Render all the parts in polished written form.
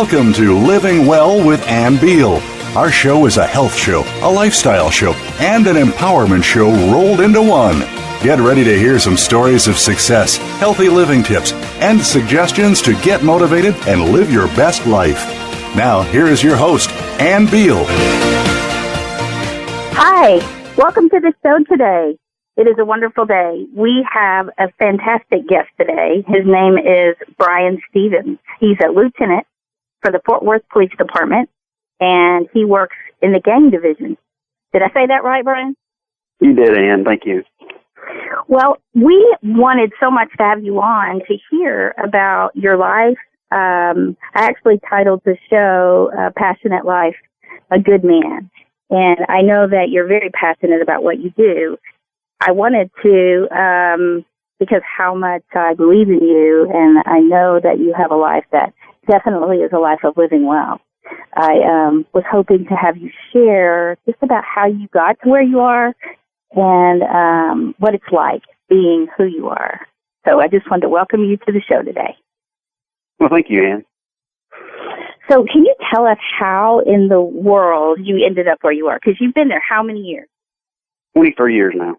Welcome to Living Well with Beal. Our show is a health show, a lifestyle show, and an empowerment show rolled into one. Get ready to hear some stories of success, healthy living tips, and suggestions to get motivated and live your best life. Now, here is your host, Beal. Hi, welcome to the show today. It is a wonderful day. We have a fantastic guest today. His name is Bryan Stevens. He's a lieutenant for the Fort Worth Police Dept, and he works in the gang division. Did I say that right, Bryan? You did, Ann. Thank you. Well, we wanted so much to have you on to hear about your life. I actually titled the show, Passionate Life, A Good Man. And I know that you're very passionate about what you do. I wanted to, because how much I believe in you, and I know that you have a life that definitely is a life of living well. I was hoping to have you share just about how you got to where you are and what it's like being who you are. So I just wanted to welcome you to the show today. Well, thank you, Ann. So can you tell us how in the world you ended up where you are? Because you've been there how many years? 23 years now.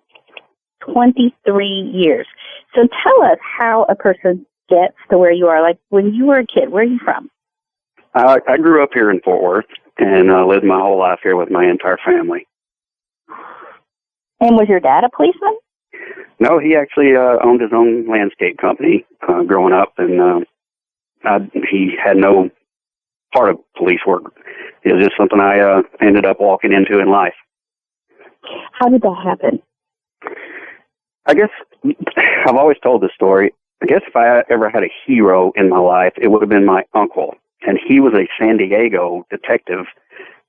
23 years. So tell us how a person gets to where you are. Like when you were a kid, where are you from? I grew up here in Fort Worth and lived my whole life here with my entire family. And was your dad a policeman? No, he actually owned his own landscape company growing up, and he had no part of police work. It was just something I ended up walking into in life. How did that happen? I guess I've always told this story. I guess if I ever had a hero in my life, it would have been my uncle. And he was a San Diego detective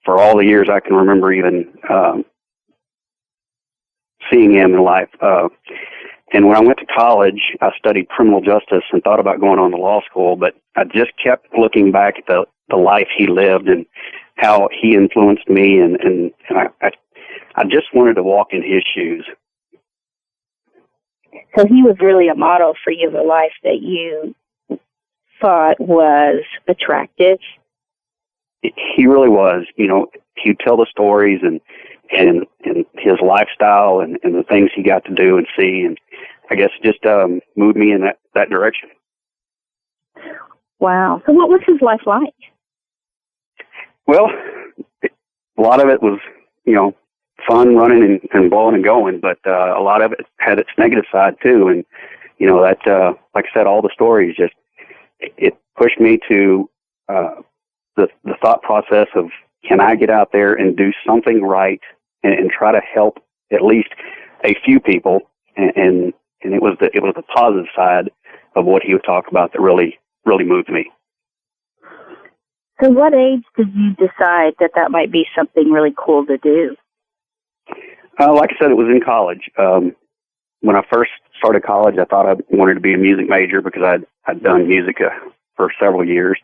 for all the years I can remember even seeing him in life. And when I went to college, I studied criminal justice and thought about going on to law school, but I just kept looking back at the life he lived and how he influenced me, and I just wanted to walk in his shoes. So he was really a model for you, the life that you thought was attractive. He really was. You know, he'd tell the stories and his lifestyle and the things he got to do and see, and I guess just moved me in that direction. Wow. So what was his life like? Well, a lot of it was, you know, fun running and blowing and going, but a lot of it had its negative side too. And, you know, that, like I said, all the stories just, it pushed me to the thought process of, can I get out there and do something right and try to help at least a few people? And it was the positive side of what he would talk about that really moved me. So what age did you decide that might be something really cool to do? Like I said, it was in college. When I first started college, I thought I wanted to be a music major because I'd done music for several years.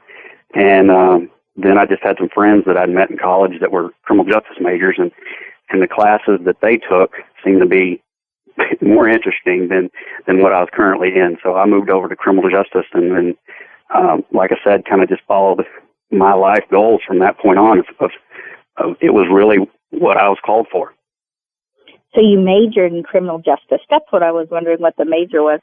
And then I just had some friends that I'd met in college that were criminal justice majors, and the classes that they took seemed to be more interesting than what I was currently in. So I moved over to criminal justice, and then, like I said, kind of just followed my life goals from that point on. It was really what I was called for. So you majored in criminal justice. That's what I was wondering, what the major was.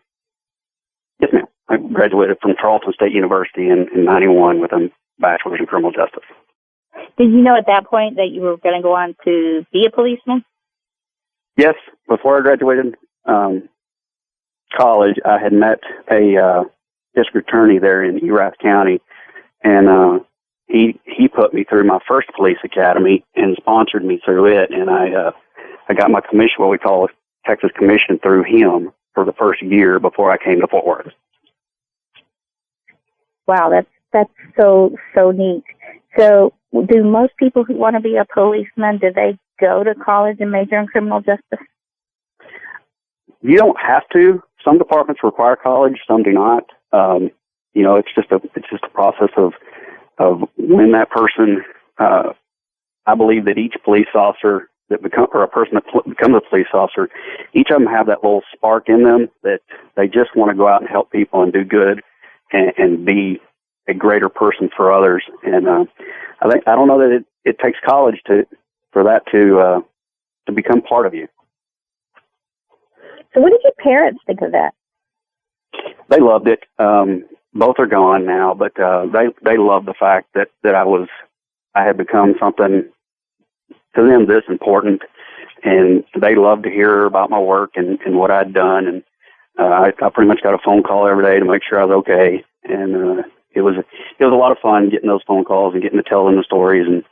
Yes, ma'am. I graduated from Charleston State University in 91 with a bachelor's in criminal justice. Did you know at that point that you were going to go on to be a policeman? Yes. Before I graduated college, I had met a district attorney there in Erath County, and he put me through my first police academy and sponsored me through it, and I got my commission, what we call a Texas commission, through him for the first year before I came to Fort Worth. Wow, that's so neat. So do most people who want to be a policeman, do they go to college and major in criminal justice? You don't have to. Some departments require college, some do not. You know, it's just a process of when that person. I believe that each police officer or a person that becomes a police officer, each of them have that little spark in them that they just want to go out and help people and do good and be a greater person for others. And I don't know that it takes college for that to become part of you. So what did your parents think of that? They loved it. Both are gone now, but they loved the fact that I had become something to them this important, and they loved to hear about my work and what I'd done. And I pretty much got a phone call every day to make sure I was okay. And it was a lot of fun getting those phone calls and getting to tell them the stories. And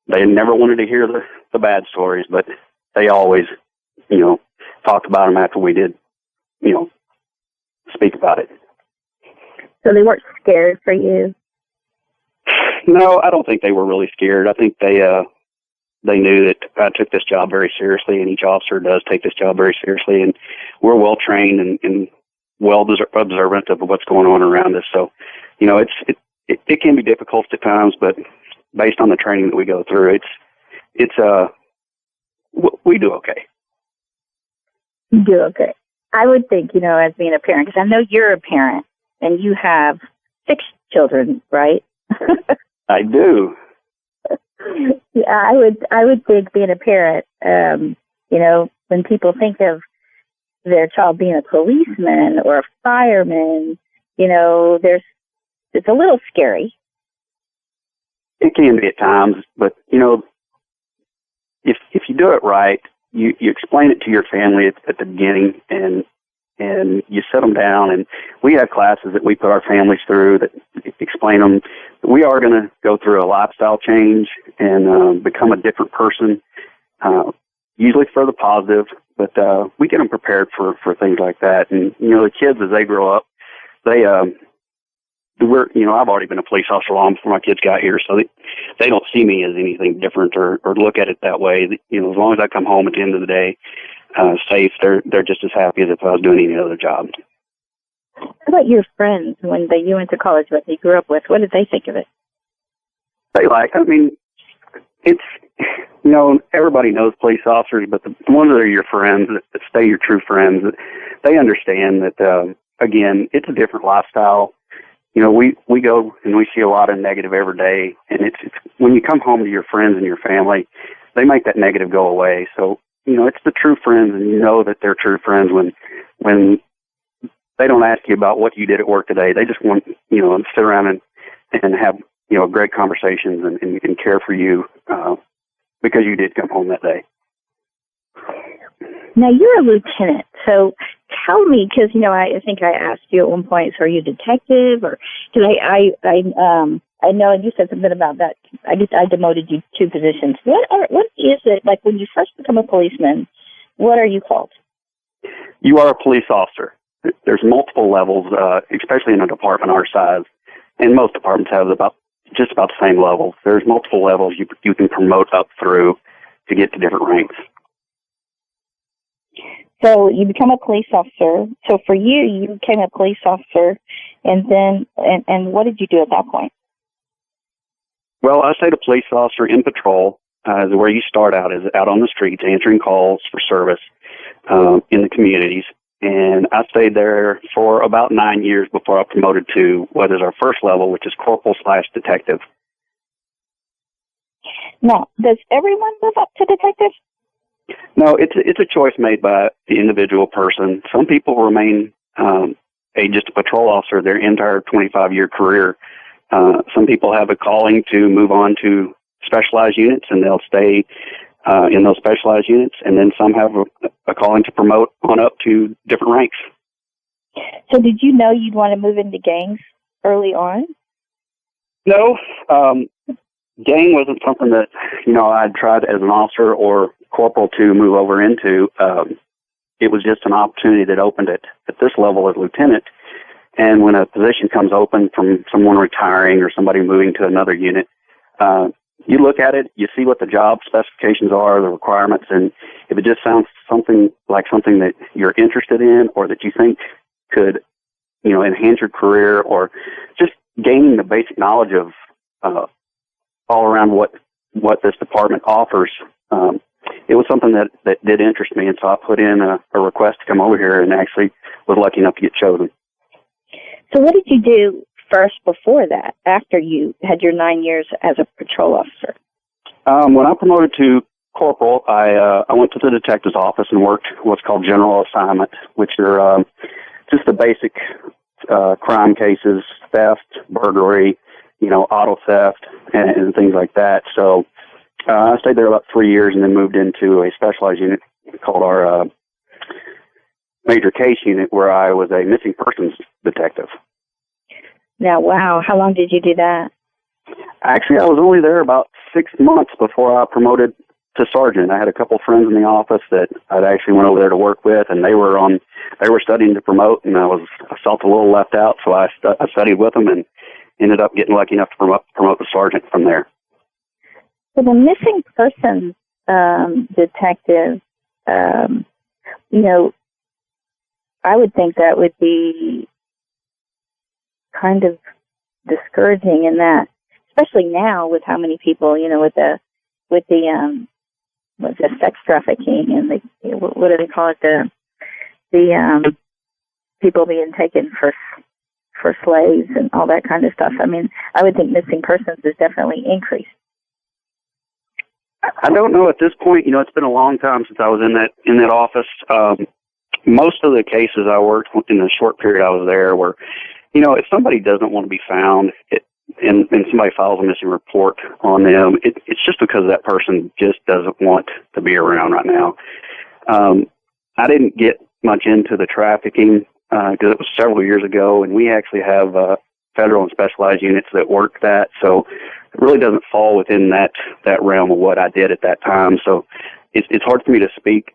they never wanted to hear the bad stories, but they always, talked about them after we did, speak about it. So they weren't scared for you? No, I don't think they were really scared. I think they knew that I took this job very seriously, and each officer does take this job very seriously, and we're well trained and well observant of what's going on around us. So, it can be difficult at times, but based on the training that we go through, we do okay. You do okay. I would think, as being a parent, because I know you're a parent and you have 6 children, right? I do. Yeah, I would think being a parent, when people think of their child being a policeman or a fireman, it's a little scary. It can be at times, but if you do it right, you explain it to your family at the beginning, and you set them down, and we have classes that we put our families through that explain them. We are going to go through a lifestyle change and become a different person, usually for the positive, but we get them prepared for things like that. And, the kids, as they grow up, I've already been a police officer long before my kids got here, so they don't see me as anything different or look at it that way. As long as I come home at the end of the day safe, they're just as happy as if I was doing any other job. How about your friends when you went to college, what they grew up with? What did they think of it? It's, everybody knows police officers, but the ones that are your friends, that stay your true friends, they understand that, again, it's a different lifestyle. We go and we see a lot of negative every day, and it's when you come home to your friends and your family, they make that negative go away. So, it's the true friends, and that they're true friends when they don't ask you about what you did at work today. They just want, to sit around and have, great conversations and care for you because you did come home that day. Now, you're a lieutenant, so tell me, because, I think I asked you at one point, so are you a detective? Or, because I know you said something about that. I demoted you 2 positions. What is it, like when you first become a policeman, what are you called? You are a police officer. There's multiple levels, especially in a department our size, and most departments have just about the same levels. There's multiple levels you can promote up through to get to different ranks. So you become a police officer. So for you became a police officer, and then and what did you do at that point? Well, I stayed a police officer in patrol, where you start out is out on the streets answering calls for service in the communities. And I stayed there for about 9 years before I promoted to what is our first level, which is corporal/detective. Now, does everyone move up to detective? No, it's a choice made by the individual person. Some people remain just a patrol officer their entire 25-year career. Some people have a calling to move on to specialized units, and they'll stay in those specialized units. And then some have a calling to promote on up to different ranks. So did you know you'd want to move into gangs early on? No. Gang wasn't something that, I'd tried as an officer or corporal to move over into. It was just an opportunity that opened it at this level as lieutenant. And when a position comes open from someone retiring or somebody moving to another unit, you look at it, you see what the job specifications are, the requirements, and if it just sounds something that you're interested in or that you think could, enhance your career or just gaining the basic knowledge of all around what this department offers, it was something that did interest me, and so I put in a request to come over here and actually was lucky enough to get chosen. So what did you do first before that, after you had your 9 years as a patrol officer? When I promoted to corporal, I went to the detective's office and worked what's called general assignment, which are just the basic crime cases, theft, burglary, auto theft, and things like that. So I stayed there about 3 years and then moved into a specialized unit called our major case unit, where I was a missing persons detective. Now, wow, how long did you do that? Actually, I was only there about 6 months before I promoted to sergeant. I had a couple of friends in the office that I'd actually went over there to work with, and they were studying to promote, and I felt a little left out, so I studied with them and ended up getting lucky enough to promote to sergeant from there. So the missing persons detective, I would think that would be kind of discouraging in that, especially now with how many people, with the sex trafficking and what do they call it, the people being taken for slaves and all that kind of stuff. I mean, I would think missing persons is definitely increased. I don't know at this point. It's been a long time since I was in that office. Most of the cases I worked in the short period I was there were, if somebody doesn't want to be found and somebody files a missing report on them, it's just because that person just doesn't want to be around right now. I didn't get much into the trafficking because it was several years ago, and we actually have federal and specialized units that work that, so it really doesn't fall within that realm of what I did at that time. So it's hard for me to speak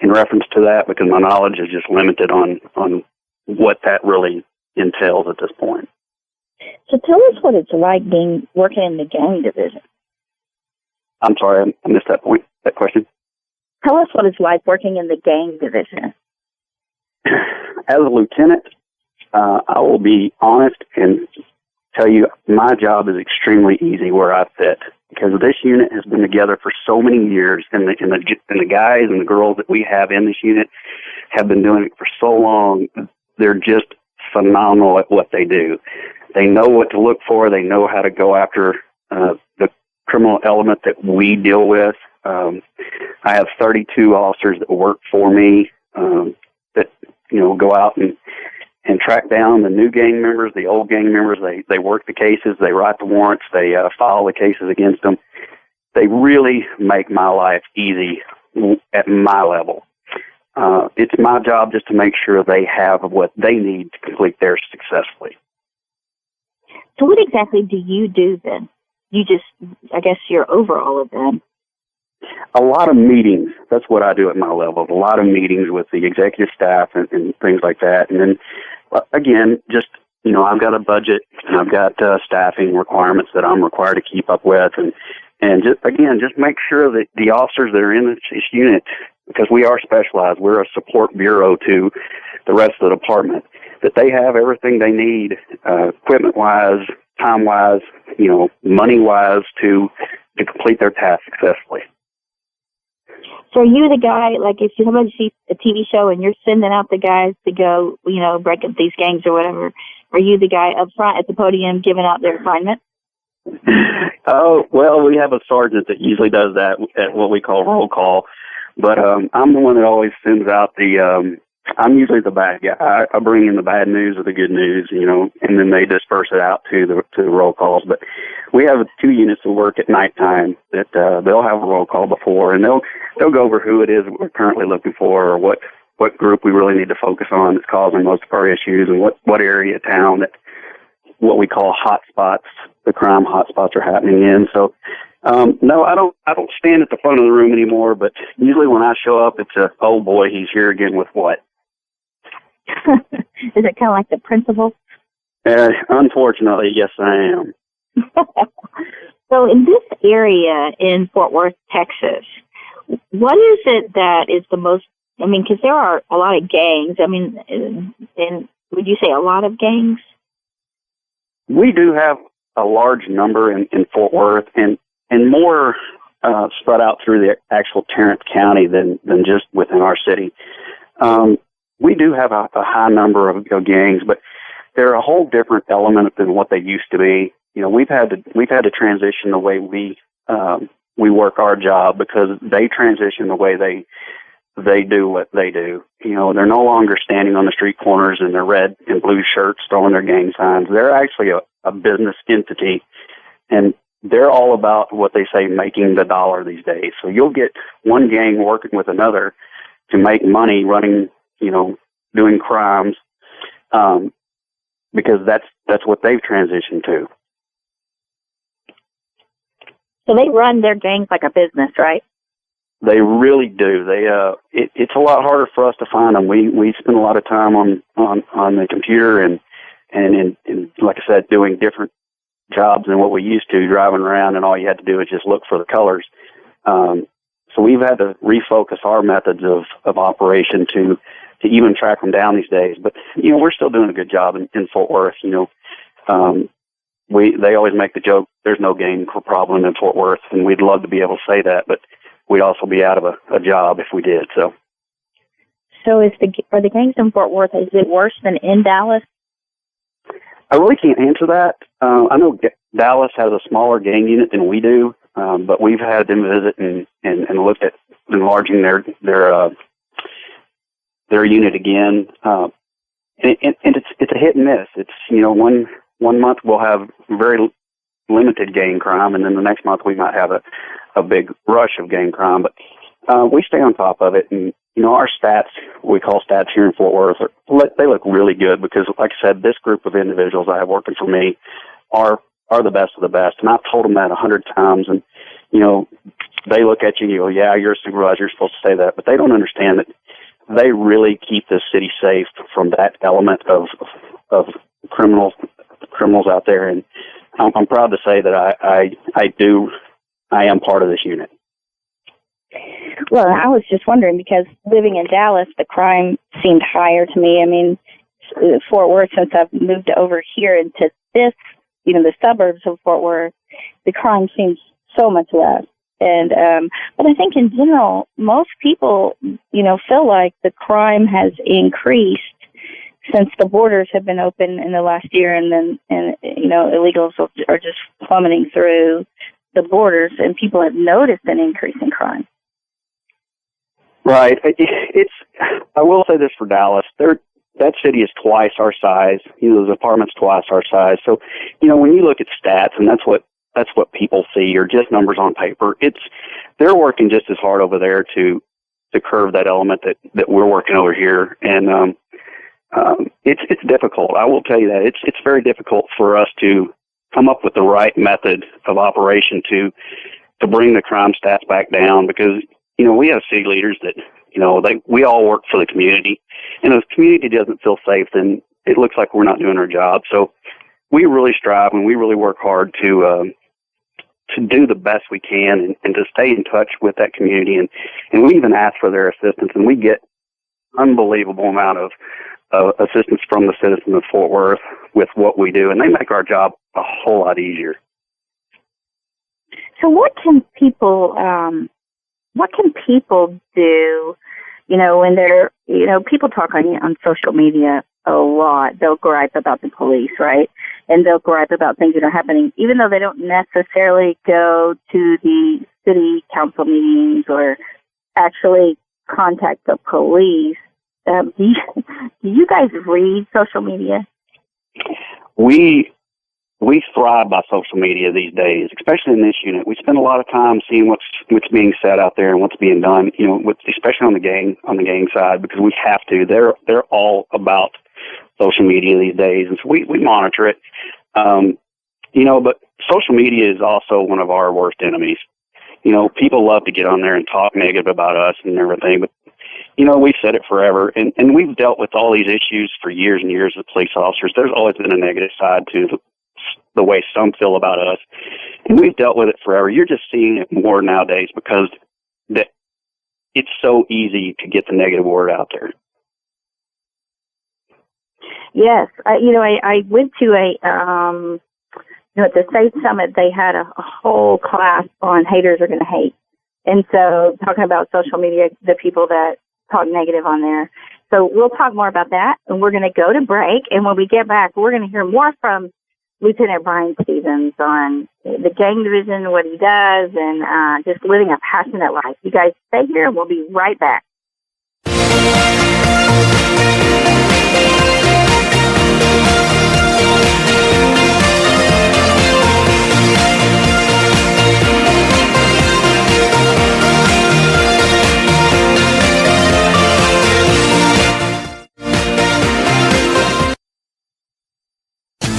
in reference to that because my knowledge is just limited on what that really entails at this point. So tell us what it's like working in the gang division. I'm sorry, I missed that question. Tell us what it's like working in the gang division. As a lieutenant, I will be honest and tell you my job is extremely easy where I fit, because this unit has been together for so many years, and the guys and the girls that we have in this unit have been doing it for so long. They're just phenomenal at what they do. They know what to look for. They know how to go after the criminal element that we deal with. I have 32 officers that work for me that go out and track down the new gang members, the old gang members. They work the cases, they write the warrants, they file the cases against them. They really make my life easy at my level. It's my job just to make sure they have what they need to complete theirs successfully. So what exactly do you do then? I guess you're over all of them. A lot of meetings. That's what I do at my level. A lot of meetings with the executive staff and things like that. And then, again, just, I've got a budget and I've got staffing requirements that I'm required to keep up with. And just make sure that the officers that are in this unit, because we are specialized, we're a support bureau to the rest of the department, that they have everything they need, equipment-wise, time-wise, money-wise to complete their task successfully. So are you the guy, like if somebody sees a TV show and you're sending out the guys to go, break up these gangs or whatever, are you the guy up front at the podium giving out their assignment? Oh, well, we have a sergeant that usually does that at what we call roll call, but I'm the one that always sends out I'm usually the bad guy. I bring in the bad news or the good news, and then they disperse it out to the roll calls. But we have 2 units that work at nighttime that they'll have a roll call before, and they'll go over who it is we're currently looking for, or what group we really need to focus on that's causing most of our issues, and what area of town that what we call hot spots, the crime hot spots are happening in. So no, I don't stand at the front of the room anymore, but usually when I show up, it's oh boy, he's here again with what? Is it kind of like the principal? Unfortunately, yes, I am. So in this area in Fort Worth, Texas, what is it that is the most, because there are a lot of gangs. And would you say a lot of gangs? We do have a large number in Fort Worth, and more spread out through the actual Tarrant County than just within our city. We do have a high number of gangs, but they're a whole different element than what they used to be. You know, we've had to transition the way we work our job, because they transition the way they do what they do. You know, they're no longer standing on the street corners in their red and blue shirts throwing their gang signs. They're actually a business entity, and they're all about what they say, making the dollar these days. So you'll get one gang working with another to make money running, you know, doing crimes, because that's what they've transitioned to. So they run their gangs like a business, right? They really do. It's a lot harder for us to find them. We spend a lot of time on the computer and like I said, doing different jobs than what we used to, driving around, and all you had to do is just look for the colors. So we've had to refocus our methods of operation to even track them down these days. But, you know, we're still doing a good job in Fort Worth. You know, they always make the joke, there's no gang problem in Fort Worth, and we'd love to be able to say that, but we'd also be out of a job if we did. So are the gangs in Fort Worth, is it worse than in Dallas? I really can't answer that. I know Dallas has a smaller gang unit than we do, but we've had them visit and looked at enlarging their unit again. And it's a hit and miss. It's, you know, one month we'll have very limited gang crime, and then the next month we might have a big rush of gang crime. But we stay on top of it, and, you know, our stats, we call stats here in Fort Worth, they look really good because, like I said, this group of individuals I have working for me are the best of the best. And I've told them that 100 times, and, you know, they look at you and you go, yeah, you're a supervisor, you're supposed to say that. But they don't understand that they really keep the city safe from that element of criminals out there. And I'm proud to say that I am part of this unit. Well, I was just wondering, because living in Dallas, the crime seemed higher to me. I mean, Fort Worth, since I've moved over here into this, you know, the suburbs of Fort Worth, the crime seems so much less. And but I think in general, most people, you know, feel like the crime has increased since the borders have been open in the last year, and you know, illegals are just plummeting through the borders, and people have noticed an increase in crime. Right. I will say this for Dallas. That city is twice our size. You know, the apartment's twice our size. So, you know, when you look at stats, and that's what people see, or just numbers on paper, they're working just as hard over there to curb that element that we're working over here. And it's difficult. I will tell you that it's very difficult for us to come up with the right method of operation to bring the crime stats back down, because, you know, we have city leaders that, you know, we all work for the community, and if the community doesn't feel safe, then it looks like we're not doing our job. So we really strive and we really work hard to do the best we can and to stay in touch with that community, and we even ask for their assistance, and we get unbelievable amount of assistance from the citizens of Fort Worth with what we do, and they make our job a whole lot easier. So what can people do, you know, when they're, you know, people talk on social media a lot. They'll gripe about the police, right? And they'll gripe about things that are happening, even though they don't necessarily go to the city council meetings or actually contact the police. Do you guys read social media? We thrive by social media these days, especially in this unit. We spend a lot of time seeing what's being said out there and what's being done, you know, especially on the gang side, because we have to. They're all about social media these days, and so we monitor it. You know, but social media is also one of our worst enemies. You know, people love to get on there and talk negative about us and everything, but, you know, we've said it forever, and we've dealt with all these issues for years and years with police officers. There's always been a negative side to the way some feel about us, and we've dealt with it forever. You're just seeing it more nowadays because it's so easy to get the negative word out there. Yes, I went to at the state summit, they had a whole class on haters are going to hate. And so talking about social media, the people that talk negative on there. So we'll talk more about that, and we're going to go to break. And when we get back, we're going to hear more from Lieutenant Bryan Stevens on the gang division, what he does, and just living a passionate life. You guys stay here, and we'll be right back.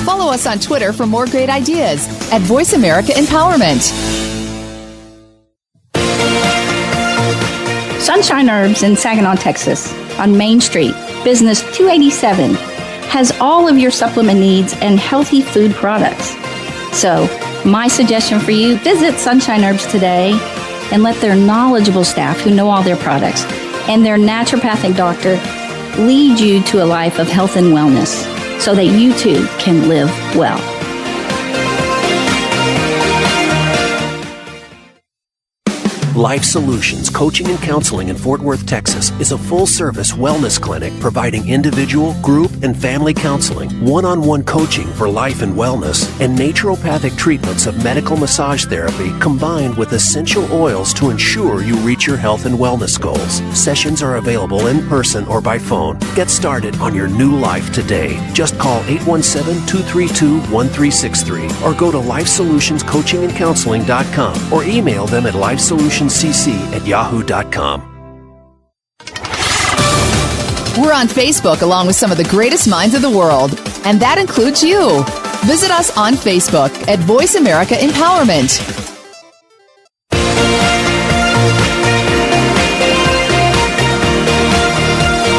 Follow us on Twitter for more great ideas at Voice America Empowerment. Sunshine Herbs in Saginaw, Texas, on Main Street, Business 287, has all of your supplement needs and healthy food products. So, my suggestion for you, visit Sunshine Herbs today and let their knowledgeable staff who know all their products and their naturopathic doctor lead you to a life of health and wellness so that you too can live well. Life Solutions Coaching and Counseling in Fort Worth, Texas is a full-service wellness clinic providing individual, group, and family counseling, one-on-one coaching for life and wellness, and naturopathic treatments of medical massage therapy combined with essential oils to ensure you reach your health and wellness goals. Sessions are available in person or by phone. Get started on your new life today. Just call 817-232-1363 or go to LifeSolutionsCoachingandCounseling.com or email them at lifesolutionscc@yahoo.com. We're on Facebook along with some of the greatest minds of the world, and that includes you. Visit us on Facebook at Voice America Empowerment.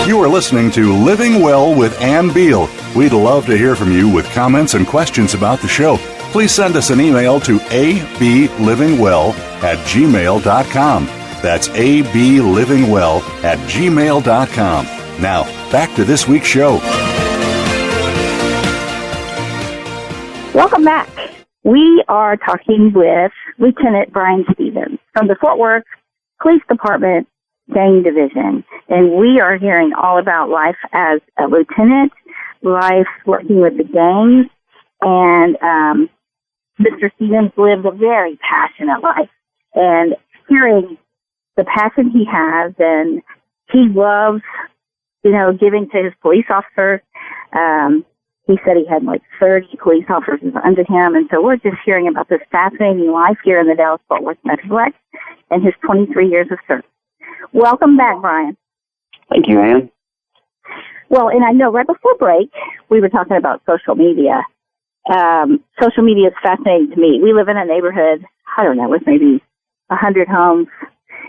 You are listening to Living Well with Ann Beal. We'd love to hear from you with comments and questions about the show. Please send us an email to ablivingwell@gmail.com. That's ablivingwell@gmail.com. Now, back to this week's show. Welcome back. We are talking with Lieutenant Bryan Stevens from the Fort Worth Police Department Gang Division. And we are hearing all about life as a lieutenant, life working with the gangs, and Mr. Stevens lived a very passionate life, and hearing the passion he has, and he loves, giving to his police officers. He said he had like 30 police officers under him, and so we're just hearing about this fascinating life here in the Dallas-Fort Worth Metroplex and his 23 years of service. Welcome back, Bryan. Thank you, Ann. Well, and I know right before break, we were talking about social media. Social media is fascinating to me. We live in a neighborhood, I don't know, with maybe 100 homes,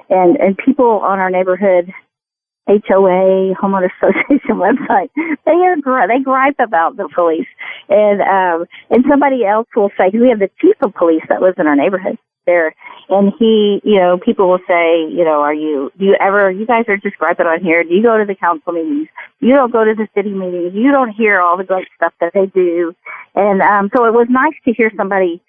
and people on our neighborhood HOA, homeowner association website, they gripe about the police, and somebody else will say, because we have the chief of police that lives in our neighborhood there, and he, people will say, you guys are just griping on here. Do you go to the council meetings? You don't go to the city meetings. You don't hear all the great stuff that they do. And so it was nice to hear somebody,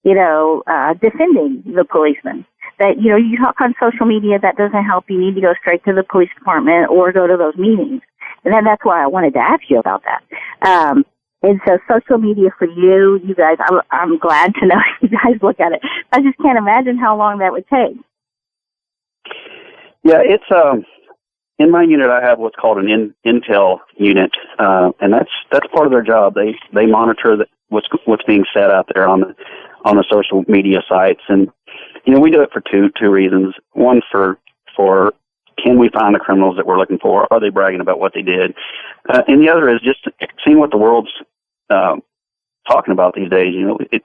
defending the policemen. That, you talk on social media, that doesn't help. You need to go straight to the police department or go to those meetings. And then that's why I wanted to ask you about that. And so social media for you guys, I'm glad to know you guys look at it. I just can't imagine how long that would take. Yeah, it's in my unit. I have what's called an intel unit, and that's part of their job. They monitor what's being said out there on the social media sites, and we do it for two reasons. One, for can we find the criminals that we're looking for? Are they bragging about what they did? And the other is just seeing what the world's talking about these days. It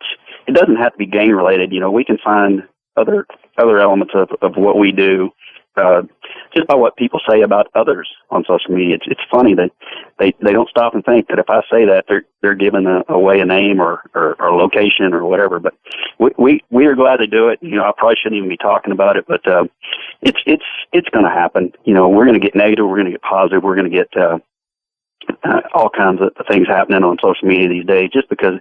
doesn't have to be gang related. We can find other elements of what we do just by what people say about others on social media. It's funny that they don't stop and think that if I say that they're giving away a name or location or whatever. But we are glad to do it. I probably shouldn't even be talking about it, but it's going to happen. We're going to get negative. We're going to get positive. We're going to get all kinds of things happening on social media these days. Just because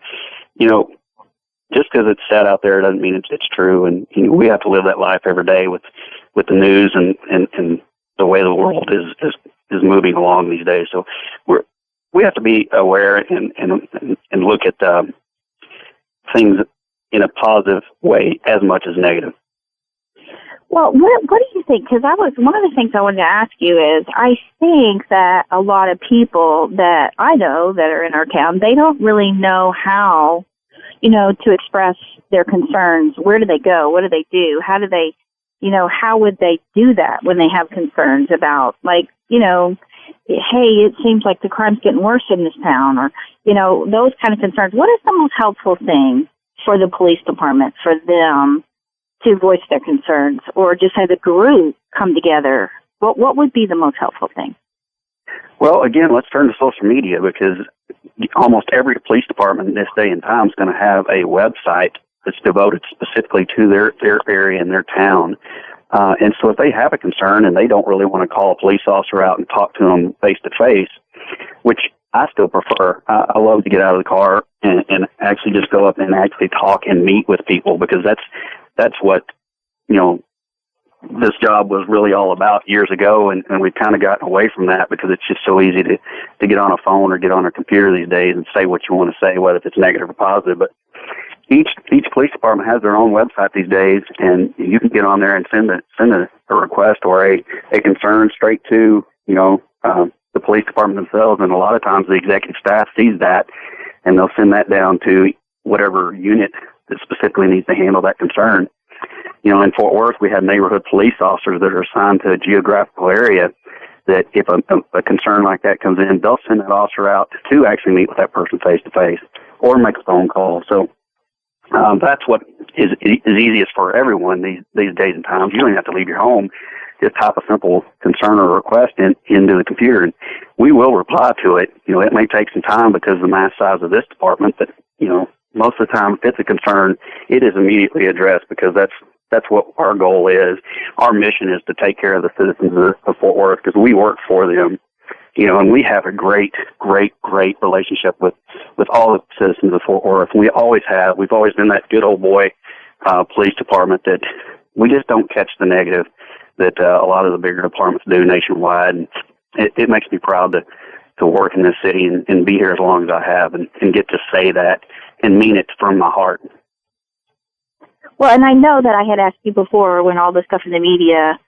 it's said out there doesn't mean it's true. And we have to live that life every day with the news and the way the world is moving along these days. So we have to be aware and look at things in a positive way as much as negative. Well, what do you think? Because one of the things I wanted to ask you is, I think that a lot of people that I know that are in our town, they don't really know how, to express their concerns. Where do they go? What do they do? How do they, how would they do that when they have concerns about, like, hey, it seems like the crime's getting worse in this town, or, those kind of concerns. What is the most helpful thing for the police department, for them to voice their concerns, or just have a group come together? What would be the most helpful thing? Well, again, let's turn to social media, because almost every police department in this day and time is going to have a website that's devoted specifically to their area and their town. And so if they have a concern and they don't really want to call a police officer out and talk to them face-to-face, which I still prefer, I love to get out of the car and actually just go up and actually talk and meet with people, because that's what, this job was really all about years ago, and we've kind of gotten away from that because it's just so easy to get on a phone or get on a computer these days and say what you want to say, whether it's negative or positive. But each police department has their own website these days, and you can get on there and send a request or a concern straight to, the police department themselves. And a lot of times the executive staff sees that, and they'll send that down to whatever unit that specifically needs to handle that concern. In Fort Worth, we have neighborhood police officers that are assigned to a geographical area that if a concern like that comes in, they'll send that officer out to actually meet with that person face-to-face or make a phone call. So that's what is easiest for everyone these days and times. You don't have to leave your home. Just type a simple concern or request into the computer, and we will reply to it. It may take some time because of the mass size of this department, but, most of the time, if it's a concern, it is immediately addressed, because that's what our goal is. Our mission is to take care of the citizens of Fort Worth, because we work for them, and we have a great, great, great relationship with all the citizens of Fort Worth. We always have. We've always been that good old boy police department that we just don't catch the negative that a lot of the bigger departments do nationwide. And it makes me proud to work in this city and be here as long as I have and get to say that and mean it from my heart. Well, and I know that I had asked you before, when all the stuff in the media,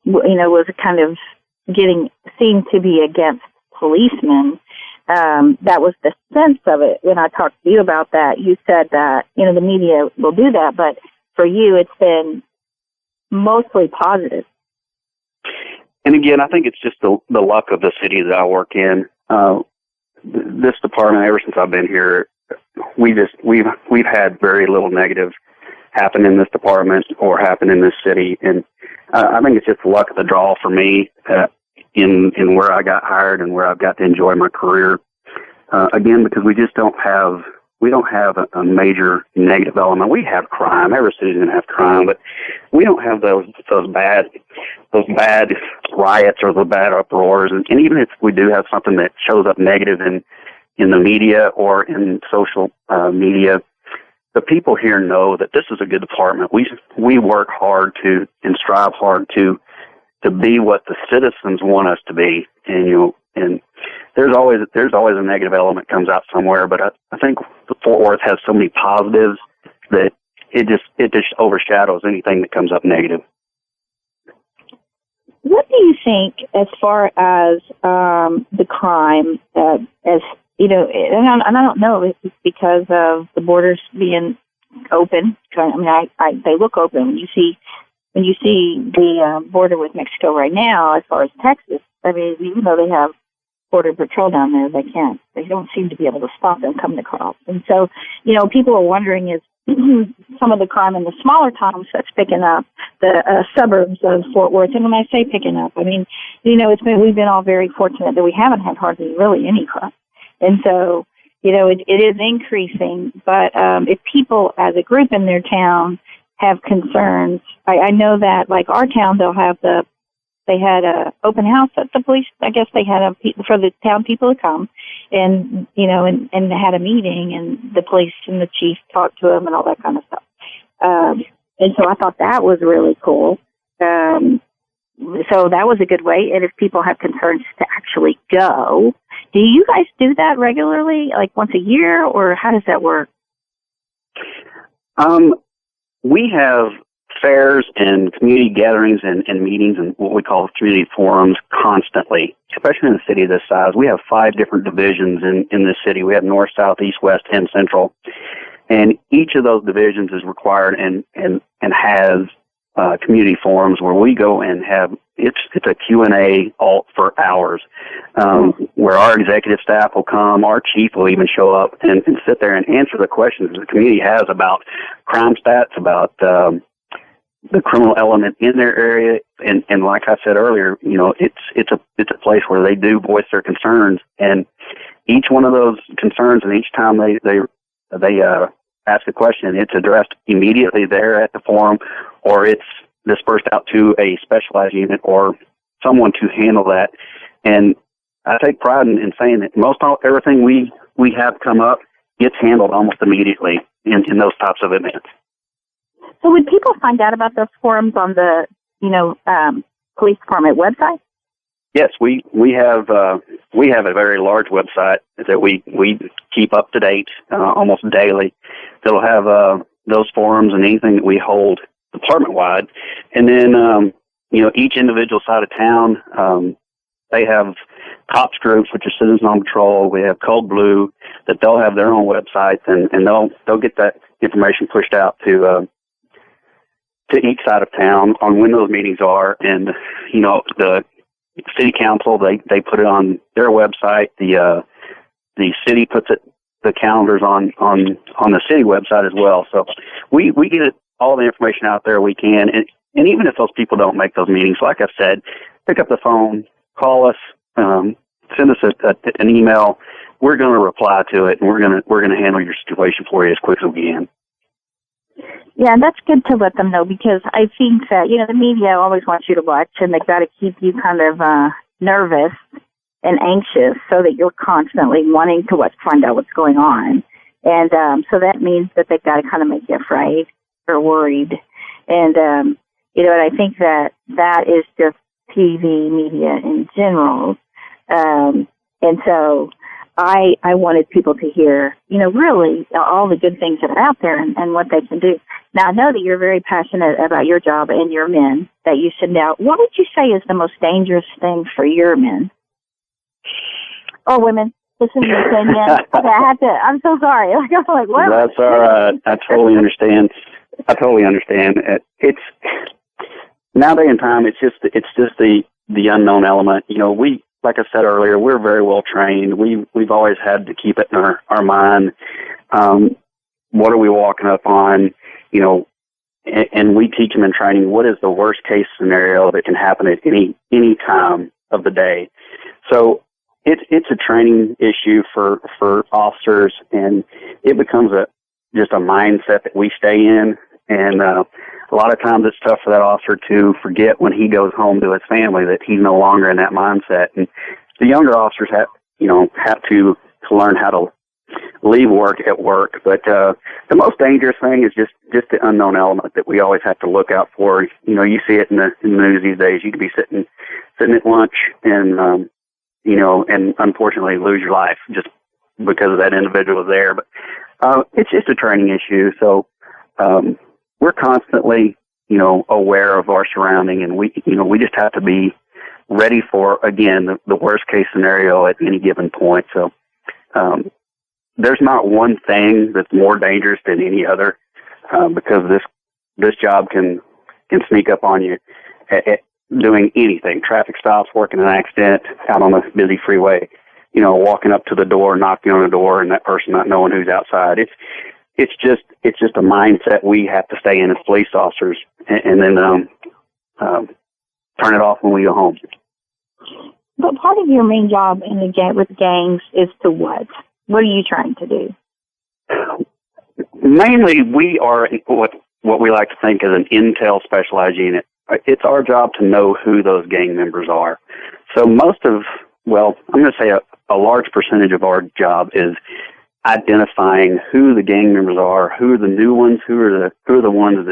was kind of seemed to be against policemen. That was the sense of it. When I talked to you about that, you said that, the media will do that, but for you, it's been mostly positive. And again, I think it's just the luck of the city that I work in. This department, ever since I've been here, we've had very little negative happen in this department or happen in this city, and I think it's just the luck of the draw for me in where I got hired and where I've got to enjoy my career. Again, because we don't have a major negative element. We have crime. Every city's going to have crime, but we don't have those bad riots or the bad uproars. And even if we do have something that shows up negative in the media or in social media, the people here know that this is a good department. We work hard and strive hard to be what the citizens want us to be. And there's always a negative element comes out somewhere, but I think Fort Worth has so many positives that it just overshadows anything that comes up negative. What do you think as far as the crime, as and I don't know if it's because of the borders being open. I mean, they look open. When you see the border with Mexico right now, as far as Texas, I mean, even though they have Border Patrol down there, they don't seem to be able to stop them coming across. And so, people are wondering is some of the crime in the smaller towns that's picking up, the suburbs of Fort Worth. And when I say picking up, I mean, we've been all very fortunate that we haven't had hardly really any crime. And so, it is increasing. But if people as a group in their town have concerns, I know that like our town, they had a open house at the police. I guess they had for the town people to come and had a meeting, and the police and the chief talked to them and all that kind of stuff. And so I thought that was really cool. so that was a good way. And if people have concerns to actually go, do you guys do that regularly, like once a year, or how does that work? We have fairs and community gatherings and meetings and what we call community forums constantly, especially in a city this size. We have 5 different divisions in this city. We have north, south, east, west, and central. And each of those divisions is required and has community forums where we go and have it's a Q&A all for hours, where our executive staff will come, our chief will even show up and sit there and answer the questions the community has about crime stats, about the criminal element in their area, and like I said earlier, you know, it's a place where they do voice their concerns, and each one of those concerns, and each time they ask a question, it's addressed immediately there at the forum, or it's dispersed out to a specialized unit or someone to handle that. And I take pride in saying that everything we have come up gets handled almost immediately in those types of events. So would people find out about those forums on the, police department website? Yes, we have a very large website that we keep up to date almost daily. That'll have those forums and anything that we hold department wide, and then each individual side of town they have COPS groups, which are Citizens on Patrol. We have Cold Blue that they'll have their own websites, and they'll get that information pushed out to each side of town on when those meetings are, and the city council they put it on their website. The city puts the calendars on the city website as well. So we get all the information out there we can, and even if those people don't make those meetings, like I said, pick up the phone, call us, send us an email. We're going to reply to it, and we're going to handle your situation for you as quick as we can. Yeah, that's good to let them know, because I think that, the media always wants you to watch, and they've got to keep you kind of nervous and anxious so that you're constantly wanting to find out what's going on. And so that means that they've got to kind of make you afraid or worried. And, and I think that is just TV media in general. And so I wanted people to hear, really all the good things that are out there and what they can do. Now, I know that you're very passionate about your job and your men that you send out. What would you say is the most dangerous thing for your men? Or women? This is your opinion. Okay, I'm so sorry. I'm like, what? That's all right. I totally understand. It's nowadays in time. It's just the unknown element. We, like I said earlier, we're very well trained. We've always had to keep it in our mind. What are we walking up on? And we teach them in training what is the worst case scenario that can happen at any time of the day. So it's a training issue for officers, and it becomes just a mindset that we stay in. And a lot of times it's tough for that officer to forget when he goes home to his family that he's no longer in that mindset. And the younger officers have to learn how to leave work at work. But the most dangerous thing is just the unknown element that we always have to look out for. You see it in the news these days. You could be sitting at lunch and and unfortunately lose your life just because of that individual there. But it's just a training issue. So we're constantly, aware of our surrounding, and we just have to be ready for, again, the worst case scenario at any given point. So there's not one thing that's more dangerous than any other, because this job can sneak up on you at doing anything: traffic stops, working an accident, out on a busy freeway, walking up to the door, knocking on the door, and that person not knowing who's outside. It's just a mindset we have to stay in as police officers, and then turn it off when we go home. But part of your main job with gangs is to what? What are you trying to do? Mainly, we are what we like to think is an intel specialized unit. It's our job to know who those gang members are. So I'm going to say a large percentage of our job is identifying who the gang members are, who are the new ones, who are the ones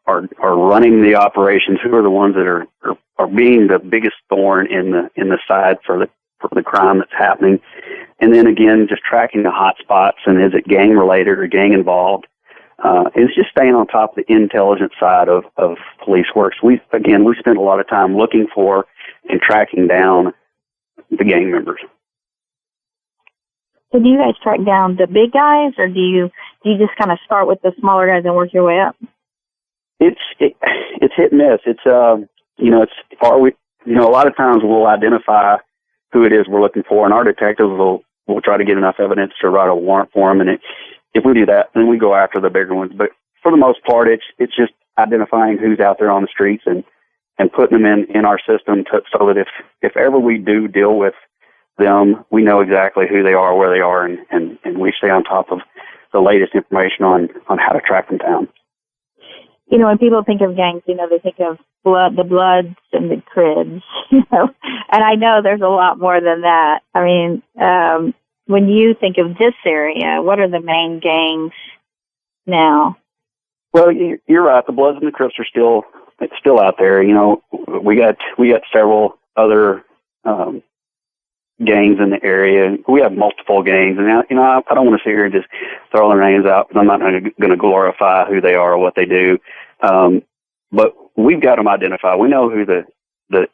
are running the operations, who are the ones that are being the biggest thorn in the side for the crime that's happening. And then again, just tracking the hot spots, and is it gang related or gang involved? It's just staying on top of the intelligence side of police work. So we spend a lot of time looking for and tracking down the gang members. So do you guys track down the big guys, or do you just kind of start with the smaller guys and work your way up? It's hit and miss. It's a lot of times we'll identify who it is we're looking for, and our detectives will try to get enough evidence to write a warrant for them. And if we do that, then we go after the bigger ones. But for the most part, it's just identifying who's out there on the streets and putting them in our system so that if ever we do deal with them, we know exactly who they are, where they are, and we stay on top of the latest information on how to track them down. You know, when people think of gangs, they think of the Bloods and the Crips, and I know there's a lot more than that. I mean, when you think of this area, what are the main gangs now? Well, you're right. The Bloods and the Crips are still out there. We got several other gangs in the area. We have multiple gangs, and I don't want to sit here and just throw their names out, because I'm not going to glorify who they are or what they do. But we've got them identified. We know who the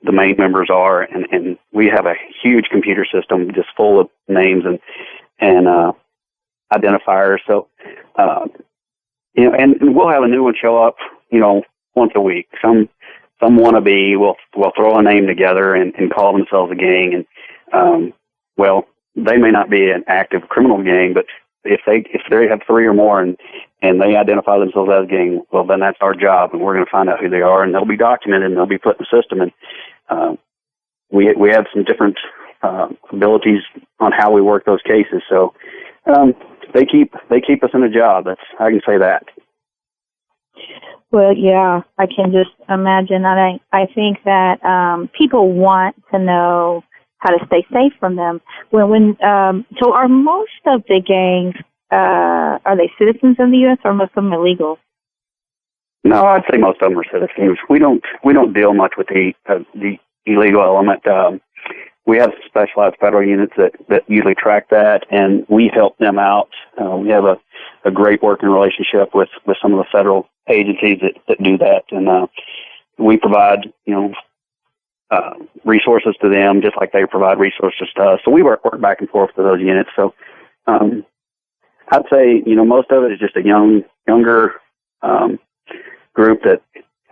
main members are, and we have a huge computer system just full of names and identifiers. So, and we'll have a new one show up, once a week. Some wannabe will throw a name together and call themselves a gang, and they may not be an active criminal gang, but if they have three or more and they identify themselves as a gang, well, then that's our job, and we're going to find out who they are, and they'll be documented, and they'll be put in the system. And we have some different abilities on how we work those cases. So they keep us in a job. I can say that. Well, yeah, I can just imagine. And I think that people want to know how to stay safe from them. So are most of the gangs, are they citizens of the U.S. or most of them illegal? No, I'd say most of them are citizens. We don't deal much with the illegal element. We have specialized federal units that usually track that, and we help them out. We have a great working relationship with some of the federal agencies that do that, and we provide resources to them just like they provide resources to us. So we work back and forth to those units. So I'd say most of it is just a younger group that,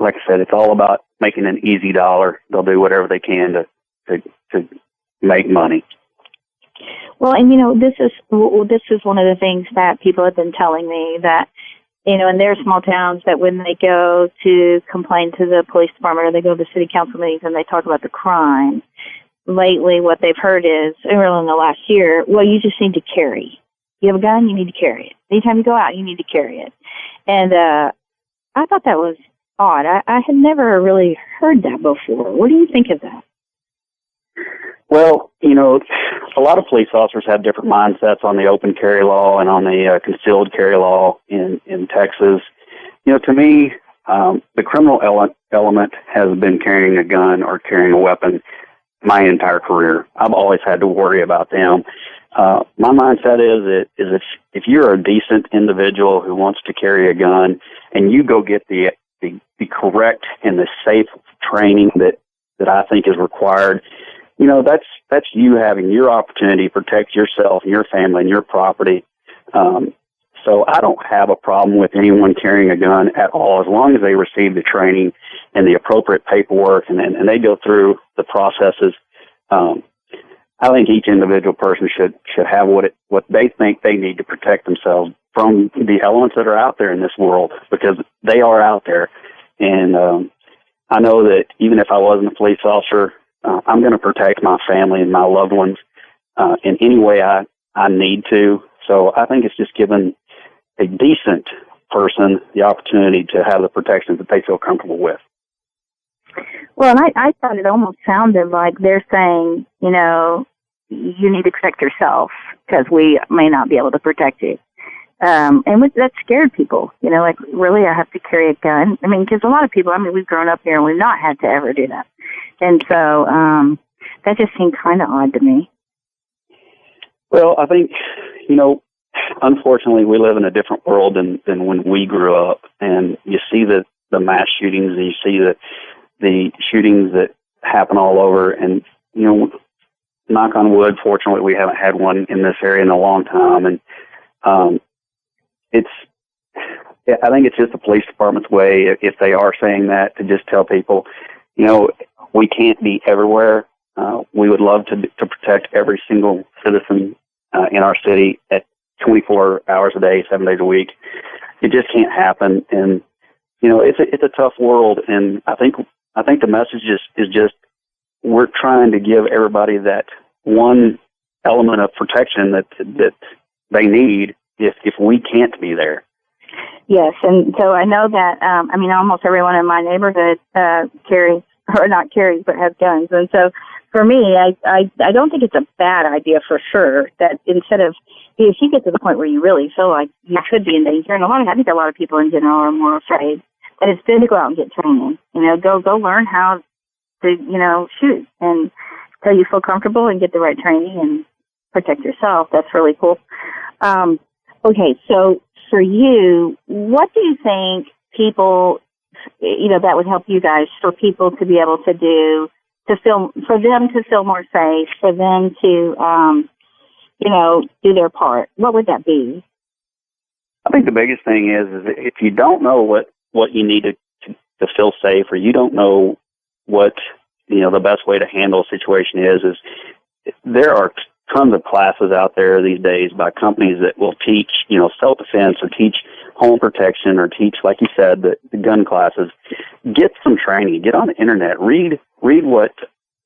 like I said, it's all about making an easy dollar. They'll do whatever they can to make money. Well, and this is one of the things that people have been telling me, that in their small towns, that when they go to complain to the police department or they go to the city council meetings and they talk about the crime, lately what they've heard is, early in the last year, well, you just need to carry. You have a gun, you need to carry it. Anytime you go out, you need to carry it. And I thought that was odd. I had never really heard that before. What do you think of that? Well, a lot of police officers have different mindsets on the open carry law and on the concealed carry law in Texas. To me, the criminal element has been carrying a gun or carrying a weapon my entire career. I've always had to worry about them. My mindset is if you're a decent individual who wants to carry a gun and you go get the correct and the safe training that I think is required, that's you having your opportunity to protect yourself and your family and your property. So I don't have a problem with anyone carrying a gun at all, as long as they receive the training and the appropriate paperwork and they go through the processes. I think each individual person should have what they think they need to protect themselves from the elements that are out there in this world, because they are out there. And I know that even if I wasn't a police officer, I'm going to protect my family and my loved ones in any way I need to. So I think it's just giving a decent person the opportunity to have the protections that they feel comfortable with. Well, and I thought it almost sounded like they're saying, you need to protect yourself because we may not be able to protect you. that scared people, like, really, I have to carry a gun? I mean, because a lot of people, we've grown up here and we've not had to ever do that. And so that just seemed kind of odd to me. Well, I think, unfortunately, we live in a different world than when we grew up. And you see the mass shootings, and you see the shootings that happen all over. And, knock on wood, fortunately, we haven't had one in this area in a long time. And I think it's just the police department's way, if they are saying that, to just tell people, we can't be everywhere. We would love to protect every single citizen in our city at 24 hours a day, 7 days a week. It just can't happen. And, it's a tough world. And I think the message is just, we're trying to give everybody that one element of protection that they need if we can't be there. Yes, and so I know that, almost everyone in my neighborhood carries, or not carries, but has guns. And so for me, I don't think it's a bad idea for sure that instead of, if you get to the point where you really feel like you could be in danger, and I think a lot of people in general are more afraid, that it's good to go out and get training. Go learn how to, shoot, and until you feel comfortable and get the right training and protect yourself. That's really cool. Okay, so for you, what do you think people, that would help you guys, for people to be able to do, for them to feel more safe, for them to, do their part? What would that be? I think the biggest thing is if you don't know what you need to feel safe, or you don't know what, the best way to handle a situation is there are tons of classes out there these days by companies that will teach, self-defense, or teach home protection, or teach, like you said, the gun classes. Get some training. Get on the internet. Read what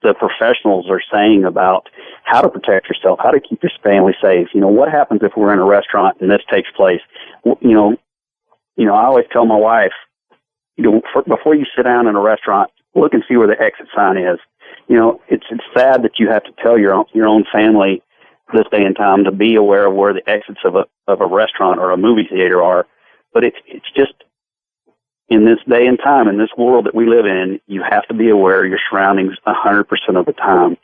the professionals are saying about how to protect yourself, how to keep your family safe. What happens if we're in a restaurant and this takes place? I always tell my wife, before you sit down in a restaurant, look and see where the exit sign is. It's sad that you have to tell your own family this day and time to be aware of where the exits of a restaurant or a movie theater are. But it's just, in this day and time, in this world that we live in, you have to be aware of your surroundings 100% of the time.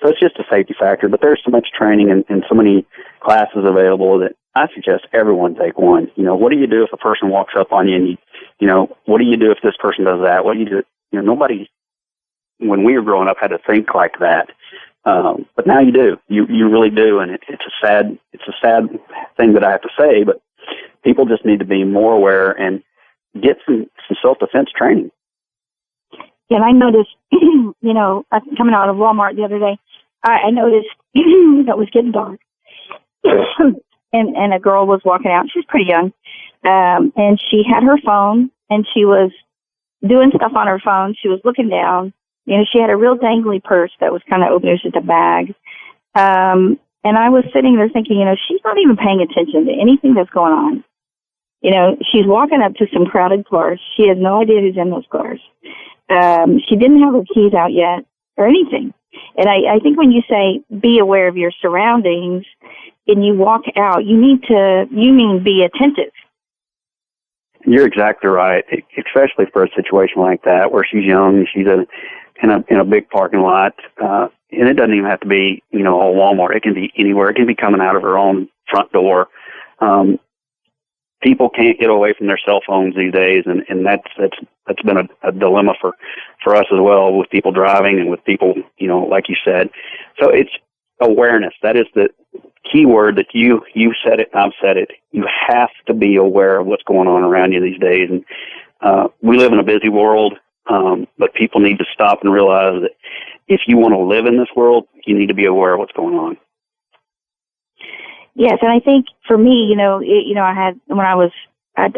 So it's just a safety factor. But there's so much training and so many classes available that I suggest everyone take one. What do you do if a person walks up on you, and what do you do if this person does that? What do you do? Nobody, when we were growing up, had to think like that. But now you do. You really do, and it's a sad thing that I have to say, but people just need to be more aware and get some self-defense training. Yeah, and I noticed, coming out of Walmart the other day, I noticed it was getting dark, and a girl was walking out. She was pretty young, and she had her phone, and she was doing stuff on her phone. She was looking down. She had a real dangly purse that was kind of open. It was just a bag. And I was sitting there thinking, she's not even paying attention to anything that's going on. She's walking up to some crowded cars. She has no idea who's in those cars. She didn't have her keys out yet or anything. And I think when you say be aware of your surroundings and you walk out, you mean be attentive. You're exactly right, especially for a situation like that where she's young, she's in a big parking lot, and it doesn't even have to be, a Walmart. It can be anywhere. It can be coming out of her own front door. People can't get away from their cell phones these days, and that's been a dilemma for us as well, with people driving and with people, like you said. So it's awareness. That is the key word that you said it, I've said it. You have to be aware of what's going on around you these days. And we live in a busy world, but people need to stop and realize that if you want to live in this world, you need to be aware of what's going on. Yes, and I think for me, I had, when I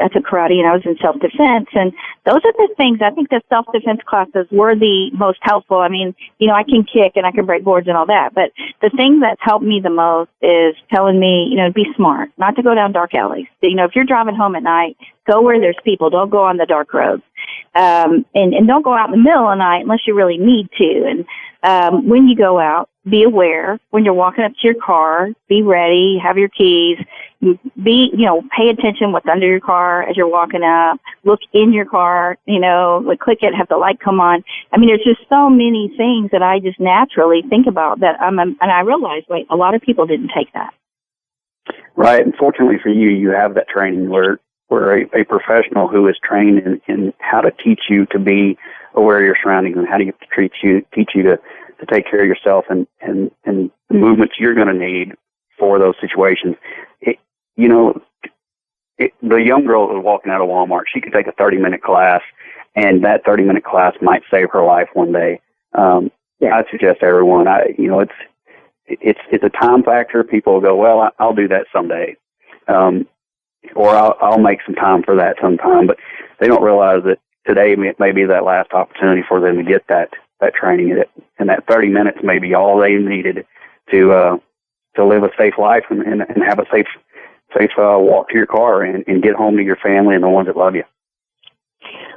took karate and I was in self-defense, and those are the things, I think the self-defense classes were the most helpful. I mean, I can kick and I can break boards and all that, but the thing that's helped me the most is telling me, be smart, not to go down dark alleys. If you're driving home at night, go where there's people. Don't go on the dark roads. And don't go out in the middle of the night unless you really need to. And when you go out, be aware when you're walking up to your car, be ready, have your keys, pay attention what's under your car as you're walking up, look in your car, click it, have the light come on. I mean, there's just so many things that I just naturally think about that, and I realized, a lot of people didn't take that. Right. And fortunately for you, you have that training where a professional who is trained in how to teach you to be aware of your surroundings and how to teach you to take care of yourself and the movements you're going to need for those situations. The young girl that was walking out of Walmart, she could take a 30-minute class, and that 30-minute class might save her life one day. I suggest everyone, it's a time factor. People will go, well, I'll do that someday. Or I'll make some time for that sometime, but they don't realize that today may be that last opportunity for them to get that training, and that 30 minutes may be all they needed to live a safe life and have a safe walk to your car and get home to your family and the ones that love you.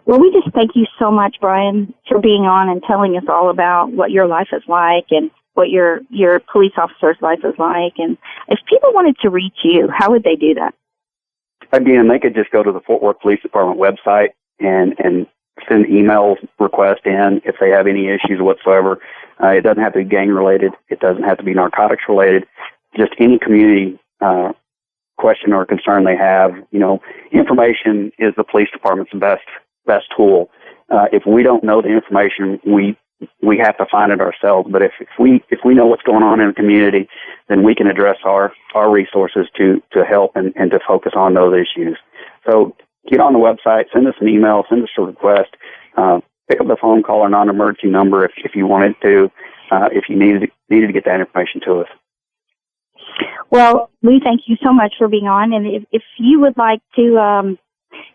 Well, we just thank you so much, Bryan, for being on and telling us all about what your life is like and what your police officer's life is like. And if people wanted to reach you, how would they do that? Again, they could just go to the Fort Worth Police Department website and send email requests in if they have any issues whatsoever. It doesn't have to be gang-related. It doesn't have to be narcotics-related. Just any community question or concern they have. Information is the police department's best tool. If we don't know the information, we have to find it ourselves. But if we know what's going on in the community, then we can address our resources to help and to focus on those issues. So get on the website, send us an email, send us a request, pick up the phone, call our non-emergency number if you wanted to, if you needed to get that information to us. Well, we thank you so much for being on, and if you would like to,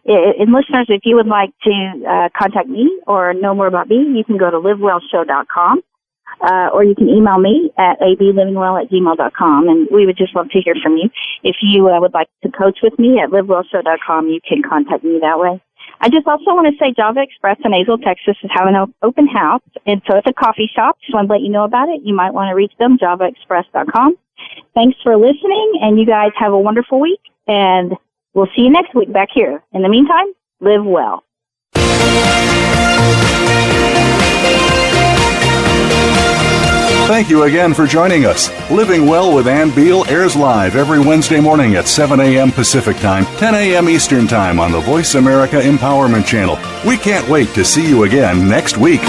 and listeners, if you would like to contact me or know more about me, you can go to livewellshow.com, or you can email me at ablivingwell@gmail.com, and we would just love to hear from you. If you would like to coach with me at livewellshow.com, you can contact me that way. I just also want to say Java Express in Azle, Texas is having an open house, and so it's a coffee shop. Just want to let you know about it. You might want to reach them, javaexpress.com. Thanks for listening, and you guys have a wonderful week, and we'll see you next week back here. In the meantime, live well. Thank you again for joining us. Living Well with Ann Beal airs live every Wednesday morning at 7 a.m. Pacific Time, 10 a.m. Eastern Time on the Voice America Empowerment Channel. We can't wait to see you again next week.